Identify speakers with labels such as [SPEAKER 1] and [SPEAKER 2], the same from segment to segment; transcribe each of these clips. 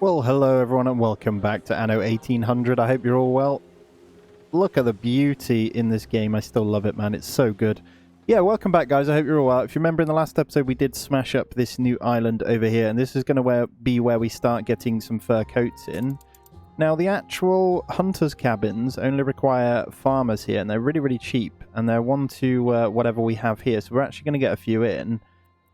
[SPEAKER 1] Well, hello everyone and welcome back to Anno 1800. I hope you're all well. Look at the beauty in this game. I still love it, man. It's so good. Yeah, welcome back, guys. I hope you're all well. If you remember in the last episode, we did smash up this new island over here, and this is going to be where we start getting some fur coats in. Now, the actual hunters' cabins only require farmers here, and they're really, really cheap, and they're one to whatever we have here, so we're actually going to get a few in,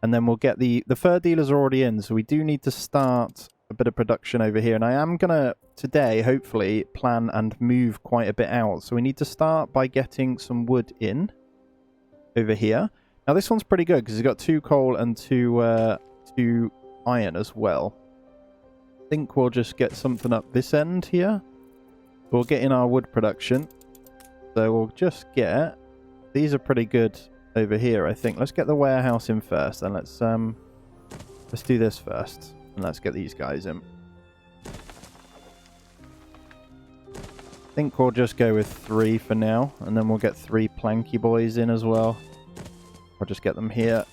[SPEAKER 1] and then we'll get the fur dealers are already in, so we do need to start a bit of production over here, and I am gonna today hopefully plan and move quite a bit out, so we need to start by getting some wood in over here. Now this one's pretty good because it's got 2 coal and 2 iron as well. I think we'll just get something up this end here. We'll get in our wood production, so we'll just get these are pretty good over here. I think let's get the warehouse in first, and let's do this first. And let's get these guys in. I think we'll just go with 3 for now, and then we'll get 3 planky boys in as well. We'll just get them here,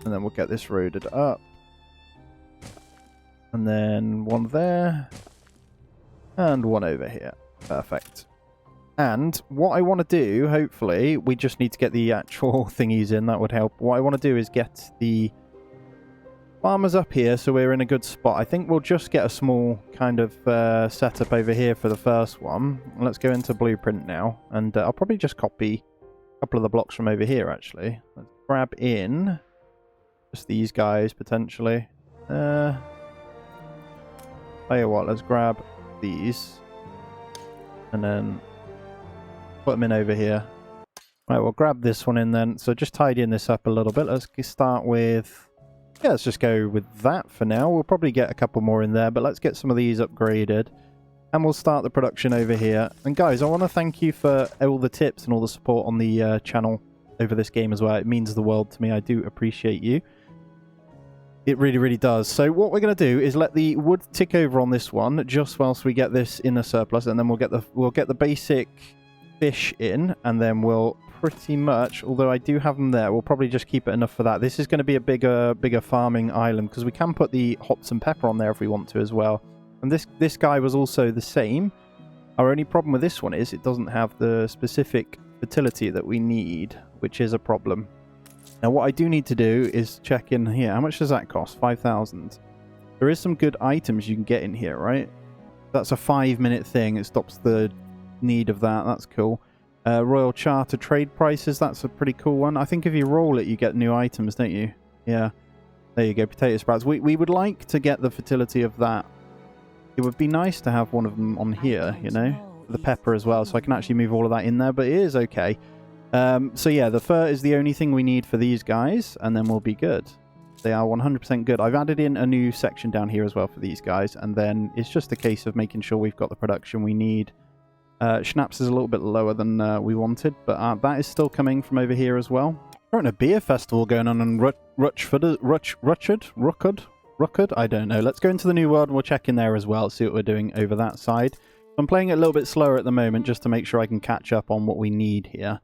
[SPEAKER 1] and then we'll get this roaded up. And then 1 there, and 1 over here. Perfect. And what I want to do, hopefully, we just need to get the actual thingies in. That would help. What I want to do is get the farmers up here, so we're in a good spot. I think we'll just get a small kind of setup over here for the first one. Let's go into blueprint now, and I'll probably just copy a couple of the blocks from over here, actually. Let's grab in just these guys, potentially. Tell you what, let's grab these, and then put them in over here. Right, we'll grab this one in then. So just tidying this up a little bit. Let's start with... yeah, let's just go with that for now. We'll probably get a couple more in there, but let's get some of these upgraded. And we'll start the production over here. And guys, I want to thank you for all the tips and all the support on the channel over this game as well. It means the world to me. I do appreciate you. It really, really does. So what we're going to do is let the wood tick over on this one, just whilst we get this in a surplus. And then we'll get the basic fish in, and then we'll... pretty much, although I do have them there, we'll probably just keep it enough for that. This is going to be a bigger farming island, because we can put the hops and pepper on there if we want to as well. And this guy was also the same. Our only problem with this one is it doesn't have the specific fertility that we need, which is a problem. Now what I do need to do is check in here. How much does that cost? 5,000. There is some good items you can get in here, right? That's a 5-minute thing. It stops the need of that. That's cool. Royal Charter trade prices, that's a pretty cool one. I think if you roll it, you get new items, don't you? Yeah. There you go, potato sprouts. We would like to get the fertility of that. It would be nice to have one of them on here, you know? The pepper as well, so I can actually move all of that in there, but it is okay. So yeah, the fur is the only thing we need for these guys, and then we'll be good. They are 100% good. I've added in a new section down here as well for these guys, and then it's just a case of making sure we've got the production we need. Schnapps is a little bit lower than we wanted, but that is still coming from over here as well. We're at a beer festival going on in Ruckard? I don't know. Let's go into the new world and we'll check in there as well, see what we're doing over that side. I'm playing it a little bit slower at the moment just to make sure I can catch up on what we need here.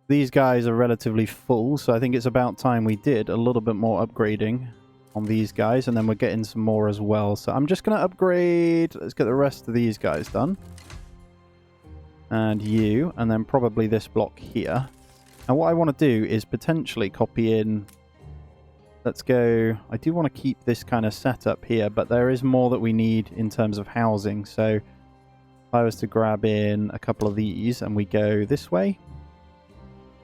[SPEAKER 1] These guys are relatively full, so I think it's about time we did a little bit more upgrading on these guys, and then we're getting some more as well. So I'm just going to upgrade. Let's get the rest of these guys done. And you, and then probably this block here. And what I want to do is potentially copy in... let's go... I do want to keep this kind of setup here, but there is more that we need in terms of housing. So if I was to grab in a couple of these and we go this way,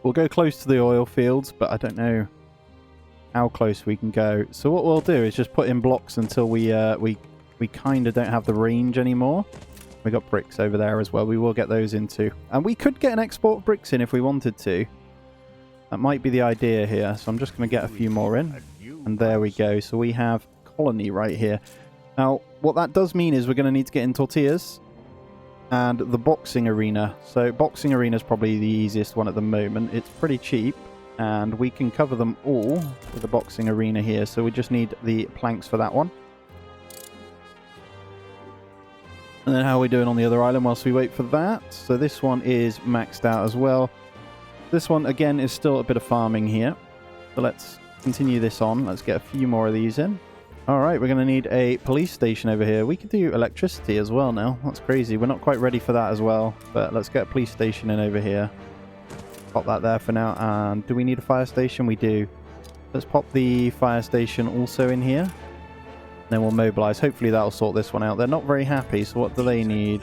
[SPEAKER 1] we'll go close to the oil fields, but I don't know how close we can go. So what we'll do is just put in blocks until we kind of don't have the range anymore. We got bricks over there as well. We will get those in too. And we could get an export bricks in if we wanted to. That might be the idea here. So I'm just going to get a few more in. And there we go. So we have colony right here. Now, what that does mean is we're going to need to get in tortillas and the boxing arena. So boxing arena is probably the easiest one at the moment. It's pretty cheap. And we can cover them all with the boxing arena here. So we just need the planks for that one. And then how are we doing on the other island whilst we wait for that? So this one is maxed out as well. This one, again, is still a bit of farming here. So let's continue this on. Let's get a few more of these in. Alright, we're going to need a police station over here. We could do electricity as well now. That's crazy. We're not quite ready for that as well. But let's get a police station in over here. Pop that there for now. And do we need a fire station? We do. Let's pop the fire station also in here. Then we'll mobilize. Hopefully that'll sort this one out. They're not very happy, so what do they need?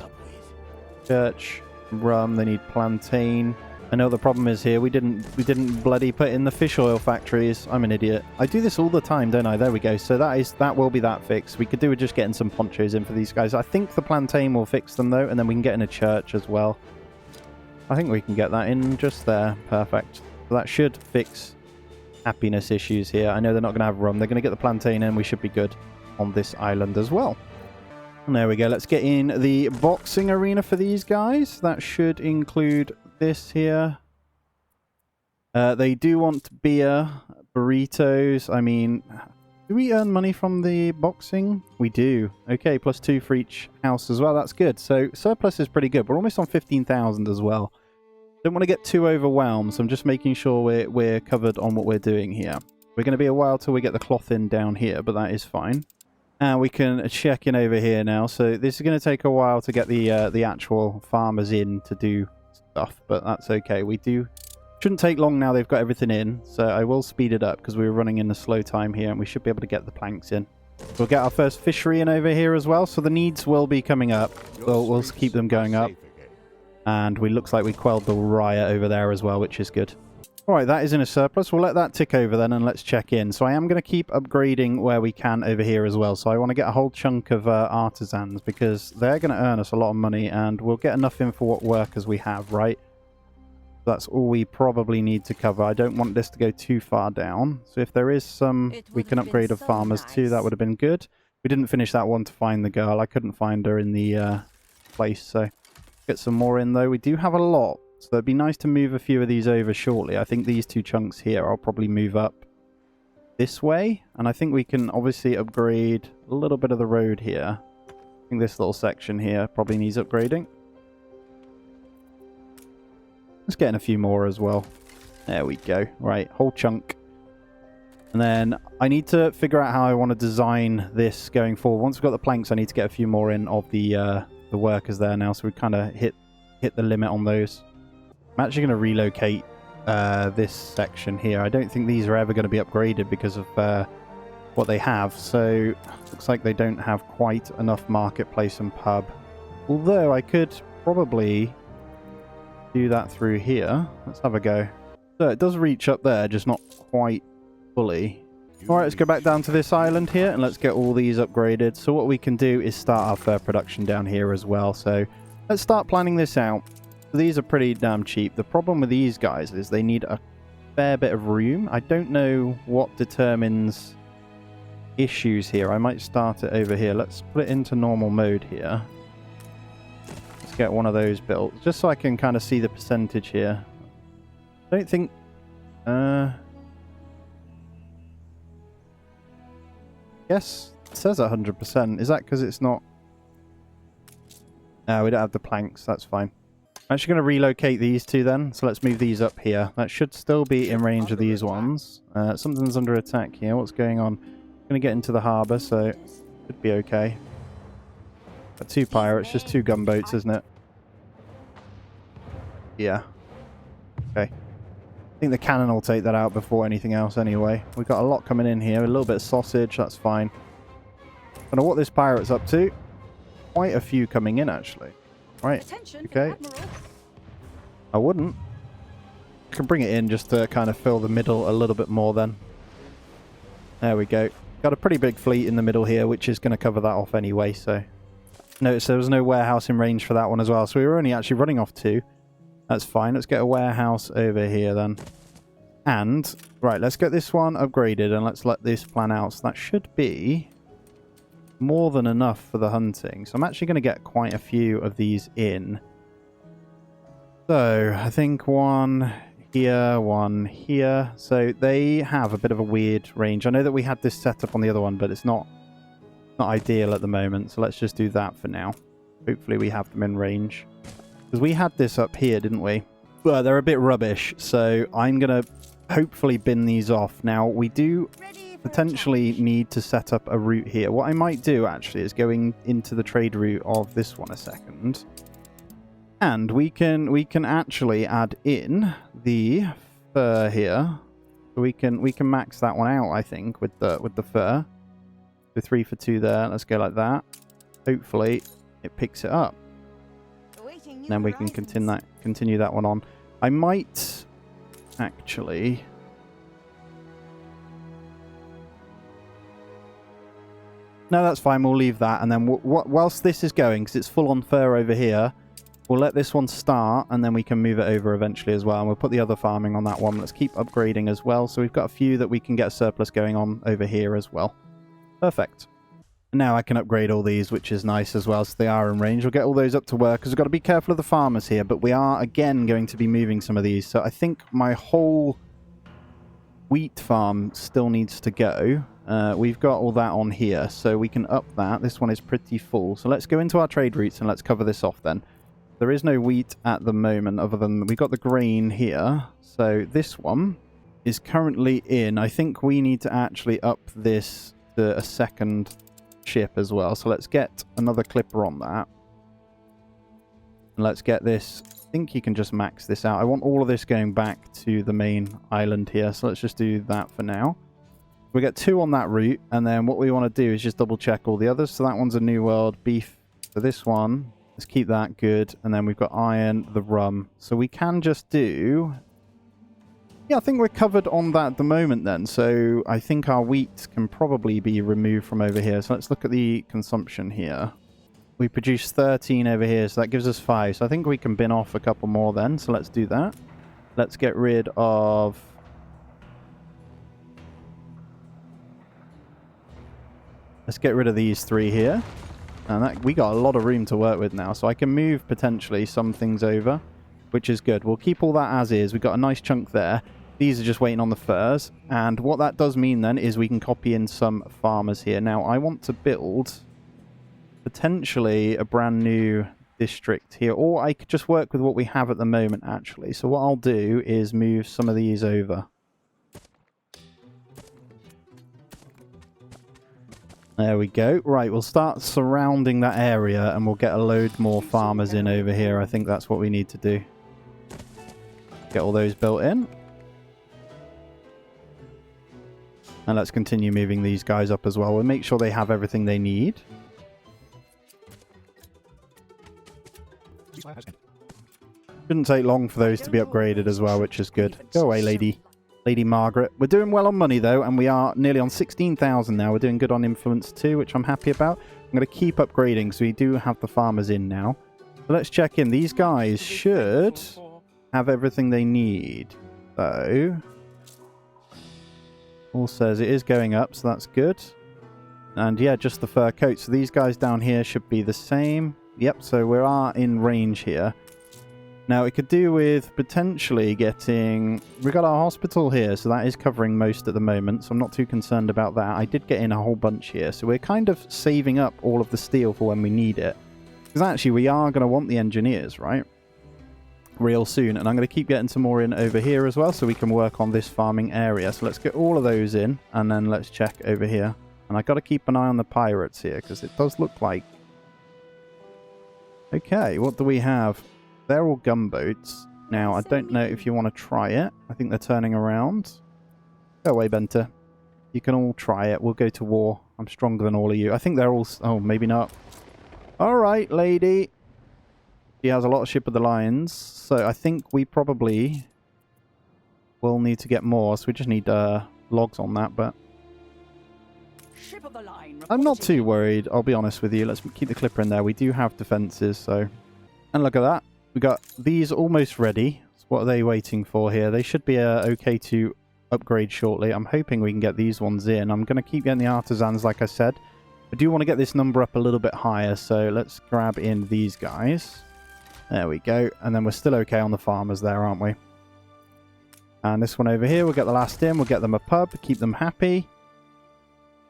[SPEAKER 1] Church, rum, they need plantain. I know the problem is here. We didn't bloody put in the fish oil factories. I'm an idiot. I do this all the time, don't I? There we go. So that will be that fix. We could do with just getting some ponchos in for these guys. I think the plantain will fix them though, and then we can get in a church as well. I think we can get that in just there. Perfect. So that should fix happiness issues here. I know they're not going to have rum. They're going to get the plantain in. We should be good on this island as well. And there we go. Let's get in the boxing arena for these guys. That should include this here. They do want beer, burritos. I mean, do we earn money from the boxing? We do. Okay, +2 for each house as well. That's good. So surplus is pretty good. We're almost on 15,000 as well. Don't want to get too overwhelmed, so I'm just making sure we're covered on what we're doing here. We're going to be a while till we get the cloth in down here, but that is fine. And we can check in over here now. So this is going to take a while to get the actual farmers in to do stuff, but that's okay. Shouldn't take long now they've got everything in, so I will speed it up because we were running in a slow time here, and we should be able to get the planks in. We'll get our first fishery in over here as well, so the needs will be coming up. We'll keep them going up. And looks like we quelled the riot over there as well, which is good. Alright, that is in a surplus. We'll let that tick over then and let's check in. So I am going to keep upgrading where we can over here as well. So I want to get a whole chunk of artisans because they're going to earn us a lot of money and we'll get enough in for what workers we have, right? That's all we probably need to cover. I don't want this to go too far down. So if there is some we can upgrade of farmers too, that would have been good. We didn't finish that one to find the girl. I couldn't find her in the place, so get some more in though. We do have a lot. So it'd be nice to move a few of these over shortly. I think these 2 chunks here I'll probably move up this way. And I think we can obviously upgrade a little bit of the road here. I think this little section here probably needs upgrading. Let's get in a few more as well. There we go. Right, whole chunk. And then I need to figure out how I want to design this going forward. Once we've got the planks, I need to get a few more in of the workers there now. So we kind of hit the limit on those. I'm actually going to relocate this section here. I don't think these are ever going to be upgraded because of what they have. So looks like they don't have quite enough marketplace and pub. Although I could probably do that through here. Let's have a go. So it does reach up there, just not quite fully. Alright, let's go back down to this island here and let's get all these upgraded. So what we can do is start our fur production down here as well. So let's start planning this out. These are pretty damn cheap. The problem with these guys is they need a fair bit of room. I don't know what determines issues here. I might start it over here. Let's put it into normal mode here. Let's get one of those built, just so I can kind of see the percentage here. I don't think... Yes, it says 100%. Is that because it's not... No, we don't have the planks. That's fine. I'm actually going to relocate these 2 then. So let's move these up here. That should still be in range of these ones. Something's under attack here. What's going on? I'm going to get into the harbour, so it should be okay. Got 2 pirates, just 2 gunboats, isn't it? Yeah. Okay. I think the cannon will take that out before anything else anyway. We've got a lot coming in here. A little bit of sausage, that's fine. Don't know what this pirate's up to. Quite a few coming in, actually. Right, okay. I wouldn't. I can bring it in just to kind of fill the middle a little bit more then. There we go. Got a pretty big fleet in the middle here, which is going to cover that off anyway, so... Notice there was no warehouse in range for that one as well, so we were only actually running off 2. That's fine. Let's get a warehouse over here then. And, right, let's get this one upgraded and let's let this plan out. So that should be more than enough for the hunting. So I'm actually going to get quite a few of these in. So I think one here. So they have a bit of a weird range. I know that we had this set up on the other one, but it's not ideal at the moment. So let's just do that for now. Hopefully we have them in range. Because we had this up here, didn't we? Well, they're a bit rubbish. So I'm going to hopefully bin these off. Now, we do potentially need to set up a route here. What I might do, actually, is going into the trade route of this one a second. And we can actually add in the fur here. So we can max that one out, I think, with the fur. So 3 for 2 there. Let's go like that. Hopefully it picks it up. Then we can continue that one on. I might actually... No, that's fine. We'll leave that. And then whilst this is going, because it's full on fur over here, we'll let this one start, and then we can move it over eventually as well. And we'll put the other farming on that one. Let's keep upgrading as well. So we've got a few that we can get a surplus going on over here as well. Perfect. Now I can upgrade all these, which is nice as well, so they are in range. We'll get all those up to work, because we've got to be careful of the farmers here, but we are, again, going to be moving some of these. So I think my whole wheat farm still needs to go. We've got all that on here, so we can up that. This one is pretty full. So let's go into our trade routes, and let's cover this off then. There is no wheat at the moment, other than we've got the grain here. So this one is currently in. I think we need to actually up this to a second ship as well. So let's get another clipper on that. And let's get this. I think you can just max this out. I want all of this going back to the main island here. So let's just do that for now. We get 2 on that route. And then what we want to do is just double check all the others. So that one's a New World beef. For this one, let's keep that good. And then we've got iron, the rum. So we can just do... Yeah, I think we're covered on that at the moment then. So I think our wheat can probably be removed from over here. So let's look at the consumption here. We produce 13 over here, so that gives us 5. So I think we can bin off a couple more then. So let's do that. Let's get rid of... Let's get rid of these 3 here. And we got a lot of room to work with now. So I can move potentially some things over, which is good. We'll keep all that as is. We've got a nice chunk there. These are just waiting on the furs. And what that does mean then is we can copy in some farmers here. Now, I want to build potentially a brand new district here. Or I could just work with what we have at the moment, actually. So what I'll do is move some of these over. There we go. Right, we'll start surrounding that area and we'll get a load more farmers in over here. I think that's what we need to do. Get all those built in. And let's continue moving these guys up as well. We'll make sure they have everything they need. Shouldn't take long for those to be upgraded as well, which is good. Go away, lady. Lady Margaret. We're doing well on money, though, and we are nearly on 16,000 now. We're doing good on influence, too, which I'm happy about. I'm going to keep upgrading, so we do have the farmers in now. So let's check in. These guys should have everything they need. So, all says it is going up, so that's good. And yeah, just the fur coat. So these guys down here should be the same. Yep, so we are in range here. Now, it could do with potentially getting... We've got our hospital here, so that is covering most at the moment, so I'm not too concerned about that. I did get in a whole bunch here, so we're kind of saving up all of the steel for when we need it. Because actually, we are going to want the engineers, right? Real soon, and I'm going to keep getting some more in over here as well, so we can work on this farming area. So let's get all of those in, and then let's check over here. And I've got to keep an eye on the pirates here, because it does look like... Okay, what do we have? They're all gunboats. Now, I don't know if you want to try it. I think they're turning around. Go away, Benter. You can all try it. We'll go to war. I'm stronger than all of you. I think they're all... Oh, maybe not. All right, lady. She has a lot of Ship of the Lions. So I think we probably will need to get more. So we just need logs on that, but...
[SPEAKER 2] Ship of the line
[SPEAKER 1] I'm not too worried, I'll be honest with you. Let's keep the clipper in there. We do have defenses, so... And look at that. We got these almost ready. So what are they waiting for here? They should be okay to upgrade shortly. I'm hoping we can get these ones in. I'm going to keep getting the artisans, like I said. I do want to get this number up a little bit higher, so let's grab in these guys. There we go. And then we're still okay on the farmers there, aren't we? And this one over here, we'll get the last in. We'll get them a pub, keep them happy.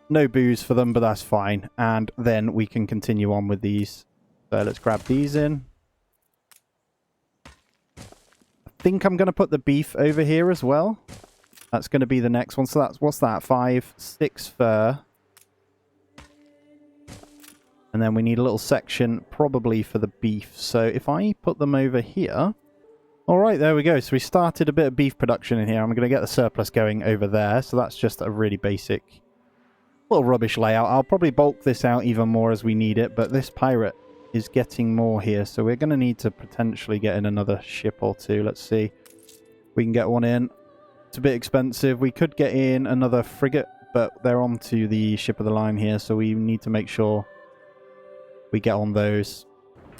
[SPEAKER 1] No booze for them, but that's fine. And then we can continue on with these. So let's grab these in. I think I'm going to put the beef over here as well. That's going to be the next one. So that's, what's that? 5, 6 fur. And then we need a little section probably for the beef. So if I put them over here. All right, there we go. So we started a bit of beef production in here. I'm going to get the surplus going over there. So that's just a really basic little rubbish layout. I'll probably bulk this out even more as we need it. But this pirate is getting more here. So we're going to need to potentially get in another ship or two. Let's see. We can get one in. It's a bit expensive. We could get in another frigate, but they're on to the ship of the line here, so we need to make sure we get on those.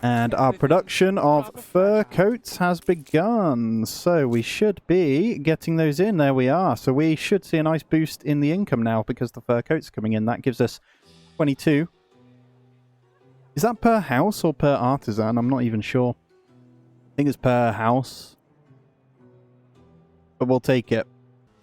[SPEAKER 1] And our production of fur coats has begun, so we should be getting those in. There we are. So we should see a nice boost in the income now because the fur coats are coming in. That gives us 22. Is that per house or per artisan? I'm not even sure. I think it's per house. But we'll take it.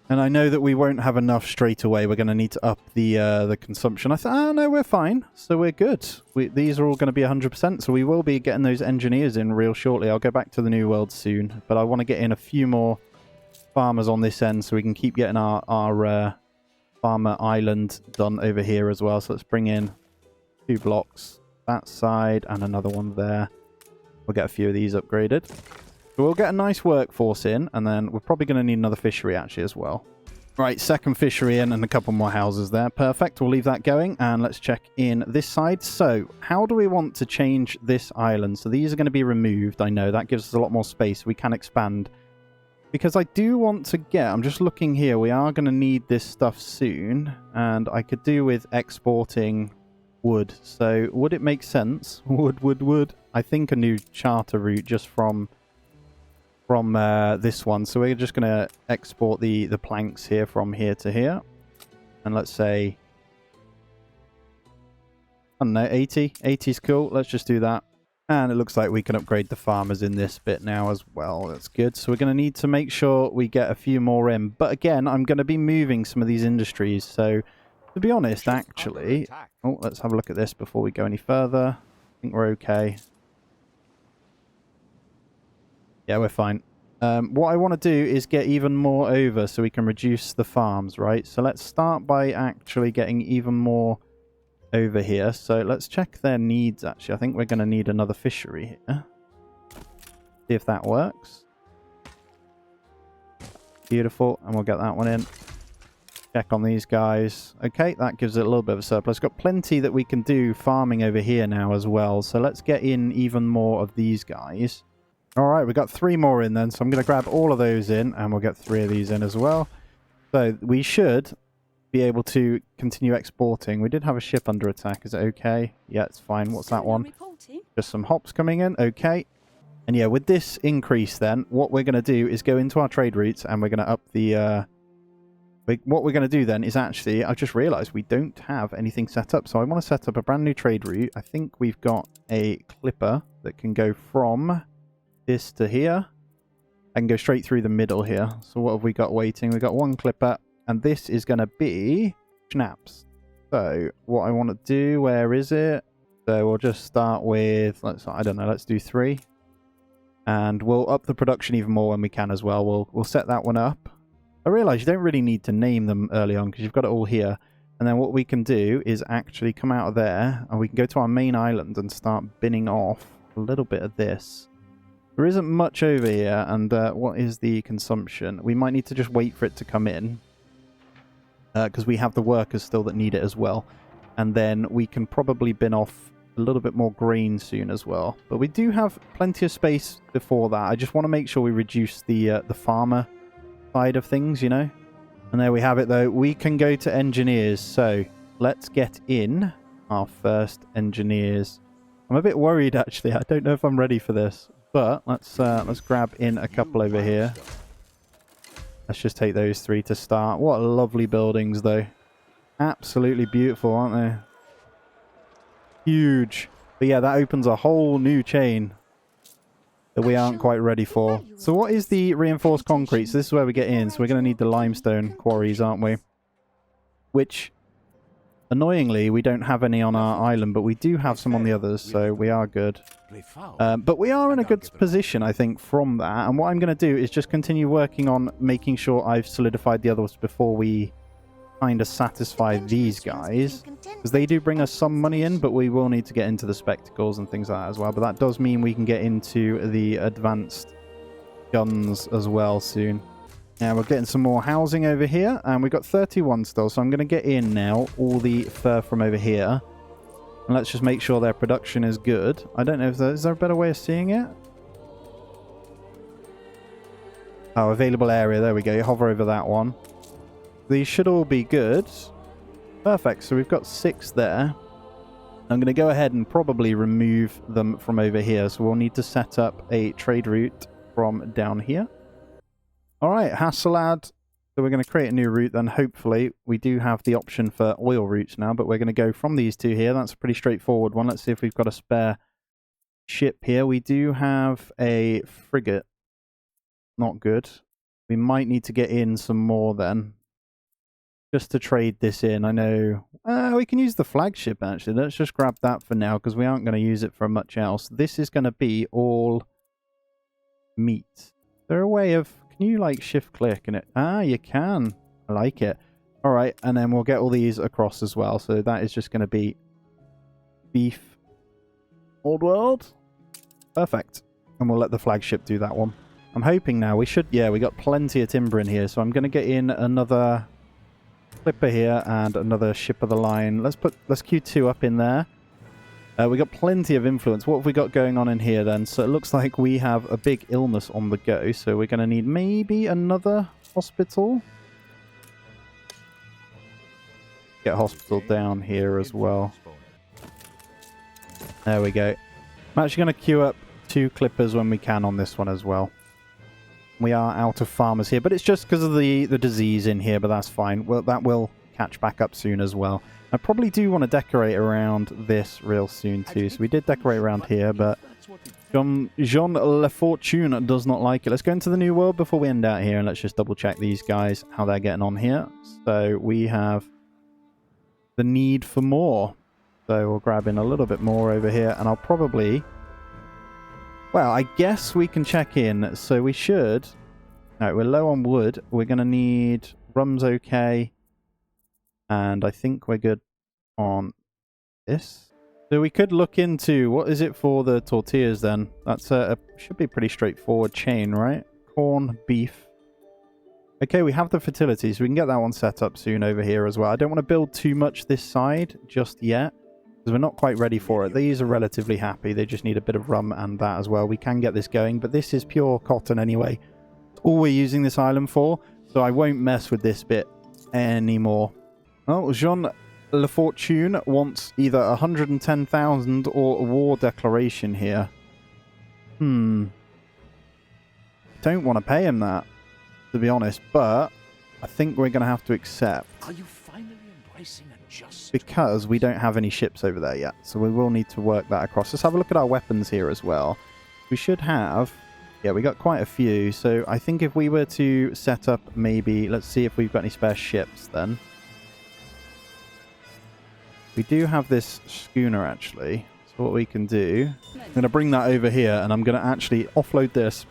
[SPEAKER 1] And I know that we won't have enough straight away. We're going to need to up the consumption. I thought, oh no, we're fine. So we're good. These are all going to be 100%. So we will be getting those engineers in real shortly. I'll go back to the New World soon. But I want to get in a few more farmers on this end so we can keep getting our farmer island done over here as well. So let's bring in 2 blocks that side and another one there. We'll get a few of these upgraded. So we'll get a nice workforce in, and then we're probably going to need another fishery actually as well. Right, second fishery in and a couple more houses there. Perfect, we'll leave that going, and let's check in this side. So, how do we want to change this island? So these are going to be removed, I know. That gives us a lot more space. We can expand. Because I do want to get, I'm just looking here, we are going to need this stuff soon, and I could do with exporting wood. So, would it make sense? Wood. I think a new charter route just from this one. So we're just going to export the planks here from here to here. And let's say, I don't know, 80. 80 is cool. Let's just do that. And it looks like we can upgrade the farmers in this bit now as well. That's good. So we're going to need to make sure we get a few more in. But again, I'm going to be moving some of these industries. So to be honest, actually... Oh, let's have a look at this before we go any further. I think we're okay. Yeah, we're fine. What I want to do is get even more over so we can reduce the farms, right? So let's start by actually getting even more over here. So let's check their needs, actually. I think we're going to need another fishery here. See if that works. Beautiful. And we'll get that one in. Check on these guys. Okay, that gives it a little bit of a surplus. Got plenty that we can do farming over here now as well. So let's get in even more of these guys. Alright, we've got 3 more in then, so I'm going to grab all of those in, and we'll get 3 of these in as well. So we should be able to continue exporting. We did have a ship under attack. Is it okay? Yeah, it's fine. What's that one? Just some hops coming in. Okay. And yeah, with this increase then, what we're going to do is go into our trade routes, and we're going to up the... what we're going to do then is actually... I've just realised we don't have anything set up, so I want to set up a brand new trade route. I think we've got a clipper that can go from... this to here. I can go straight through the middle here. So what have we got waiting? We've got 1 clipper, and this is going to be schnapps. So what I want to do, where is it? So we'll just start with, I don't know, let's do 3. And we'll up the production even more when we can as well. We'll set that one up. I realise you don't really need to name them early on because you've got it all here. And then what we can do is actually come out of there, and we can go to our main island and start binning off a little bit of this. There isn't much over here, and what is the consumption? We might need to just wait for it to come in, because we have the workers still that need it as well. And then we can probably bin off a little bit more grain soon as well. But we do have plenty of space before that. I just want to make sure we reduce the farmer side of things, you know. And there we have it, though. We can go to engineers, so let's get in our first engineers. I'm a bit worried, actually. I don't know if I'm ready for this. But let's grab in a couple over here. Let's just take those 3 to start. What lovely buildings, though. Absolutely beautiful, aren't they? Huge. But yeah, that opens a whole new chain that we aren't quite ready for. So what is the reinforced concrete? So this is where we get in. So we're going to need the limestone quarries, aren't we? Which Annoyingly, we don't have any on our island, but we do have some on the others, so we are good. But we are in a good position, I think, from that. And what I'm going to do is just continue working on making sure I've solidified the others before we kind of satisfy these guys. Because they do bring us some money in, but we will need to get into the spectacles and things like that as well. But that does mean we can get into the advanced guns as well soon. Now we're getting some more housing over here, and we've got 31 still, so I'm going to get in now all the fur from over here. And let's just make sure their production is good. I don't know if is there a better way of seeing it? Oh, available area, there we go. You hover over that one. These should all be good. Perfect, so we've got 6 there. I'm going to go ahead and probably remove them from over here, so we'll need to set up a trade route from down here. Alright, Hasselad. So we're going to create a new route then. Hopefully we do have the option for oil routes now, but we're going to go from these two here. That's a pretty straightforward one. Let's see if we've got a spare ship here. We do have a frigate. Not good. We might need to get in some more then, just to trade this in. I know we can use the flagship actually. Let's just grab that for now because we aren't going to use it for much else. This is going to be all meat. Is there a way of... Can you like shift click and it... Ah, you can. I like it. All right, and then we'll get all these across as well. So that is just going to be beef. Old world. Perfect. And we'll let the flagship do that one. I'm hoping now we should... Yeah, we got plenty of timber in here. So I'm going to get in another clipper here and another ship of the line. Let's queue 2 up in there. We got plenty of influence. What have we got going on in here then? So it looks like we have a big illness on the go. So we're going to need maybe another hospital. Get a hospital down here as well. There we go. I'm actually going to queue up 2 clippers when we can on this one as well. We are out of farmers here, but it's just because of the disease in here, but that's fine. Well, that will catch back up soon as well. I probably do want to decorate around this real soon too. So we did decorate around here, but Jean Lafortune does not like it. Let's go into the new world before we end out here, and let's just double check these guys, how they're getting on here. So we have the need for more. So we'll grab in a little bit more over here, and I'll probably... Well, I guess we can check in. So we should... No, we're low on wood. We're going to need... Rum's okay. And I think we're good on this. So we could look into... What is it for the tortillas then? That's should be a pretty straightforward chain, right? Corn, beef. Okay, we have the fertility, so we can get that one set up soon over here as well. I don't want to build too much this side just yet, because we're not quite ready for it. These are relatively happy. They just need a bit of rum and that as well. We can get this going, but this is pure cotton anyway. It's all we're using this island for, so I won't mess with this bit anymore. Oh, Jean Lafortune wants either 110,000 or a war declaration here. Don't want to pay him that, to be honest, but I think we're going to have to accept. Are you finally embracing a just... Because we don't have any ships over there yet, so we will need to work that across. Let's have a look at our weapons here as well. We should have... Yeah, we got quite a few, so I think if we were to set up maybe... Let's see if we've got any spare ships then. We do have this schooner, actually. So what we can do... I'm going to bring that over here, and I'm going to actually offload this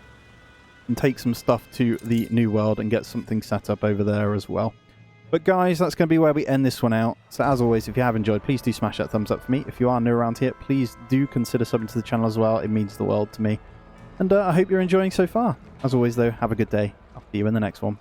[SPEAKER 1] and take some stuff to the new world and get something set up over there as well. But guys, that's going to be where we end this one out. So as always, if you have enjoyed, please do smash that thumbs up for me. If you are new around here, please do consider subbing to the channel as well. It means the world to me. And I hope you're enjoying so far. As always, though, have a good day. I'll see you in the next one.